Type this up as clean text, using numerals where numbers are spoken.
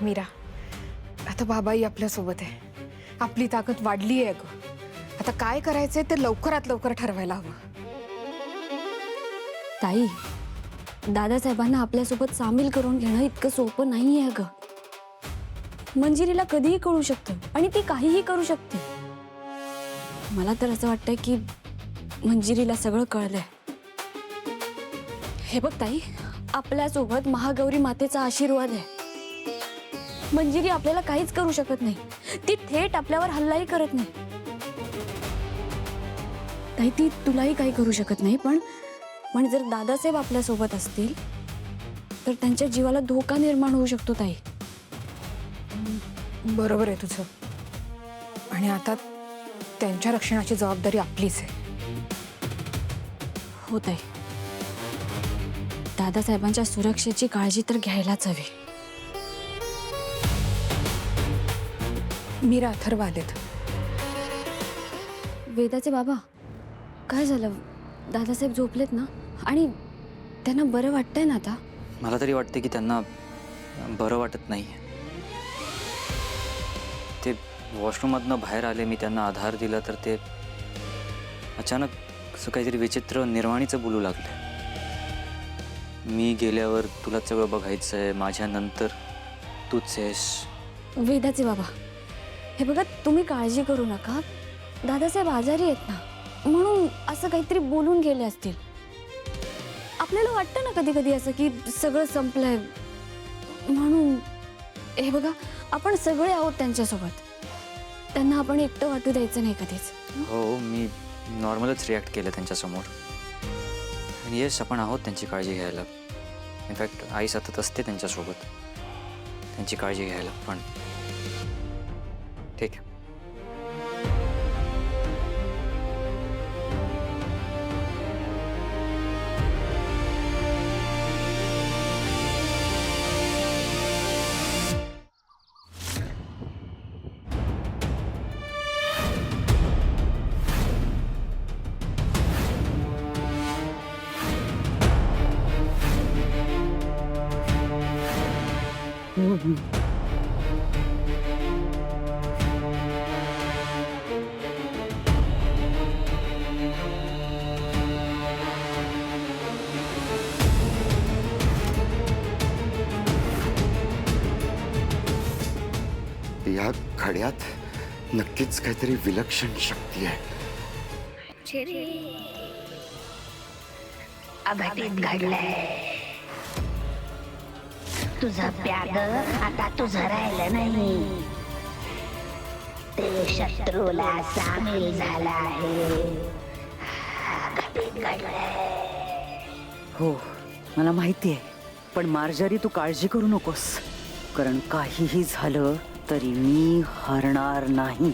मीरा, आता बाबाई आपल्या सोबत आहे, आपली ताकद वाढली आहे ग. आता काय करायचंय ते लवकरात लवकर ठरवायला हवं. ताई, दादासाहेबांना आपल्यासोबत सामील करून घेणं इतकं सोपं नाही आहे ग. मंजिरीला कधीही कळू शकतं आणि ती काहीही करू शकते. मला तर असं वाटतंय की मंजिरीला सगळं कळलंय. हे बघ ताई, आपल्यासोबत महागौरी मातेचा आशीर्वाद आहे. मंजिरी आपल्याला काहीच करू शकत नाही. ती थेट आपल्यावर हल्लाही करत नाही. ताई, ती तुलाही काही करू शकत नाही. पण जर दादासाहेब आपल्यासोबत असतील तर त्यांच्या जीवाला धोका निर्माण होऊ शकतो ताई. बरोबर आहे तुझं. आणि आता त्यांच्या रक्षणाची जबाबदारी आपलीच आहे. हो ताई, दादासाहेबांच्या सुरक्षेची काळजी तर घ्यायलाच हवी. मीरा, अथर्व आलेत. वेदाचे बाबा, काय झालं? दादासाहेब झोपलेत ना? आणि त्यांना बरं वाटतंय ना आता? मला तरी वाटते की त्यांना बरं वाटत नाही. ते वॉशरूममधनं बाहेर आले, मी त्यांना आधार दिला तर ते अचानक असं काहीतरी विचित्र निर्वाणीचं बोलू लागले. मी गेल्यावर तुला सगळं बघायचं आहे, माझ्यानंतर तूच आहेस. वेदाचे बाबा, हे बघा, तुम्ही काळजी करू नका. दादासाहेब आजारी आहेत ना, म्हणून असं काहीतरी बोलून गेले असतील. आपल्याला वाटतं ना कधी कधी असं की सगळं संपलंय म्हणून. हे बघा, आपण सगळे आहोत त्यांच्यासोबत. त्यांना आपण एकटं वाटू द्यायचं नाही कधीच. हो, मी नॉर्मलच रिॲक्ट केलं त्यांच्यासमोर. आणि येस, आपण आहोत त्यांची काळजी घ्यायला. इनफॅक्ट आई सतत असते त्यांच्यासोबत त्यांची काळजी घ्यायला. पण ठीक आहे. या खड्यात नक्कीच काहीतरी विलक्षण शक्ती आहे. अघटित घडलंय. तुझं प्याद आता तुझं राहिलं नाही. ते शत्रूला सामील झाला आहे. अघटित घडलंय. हो, मला माहिती आहे. पण मार्जरी, तू काळजी करू नकोस, कारण काहीही झालं तरी मी हरणार नाही.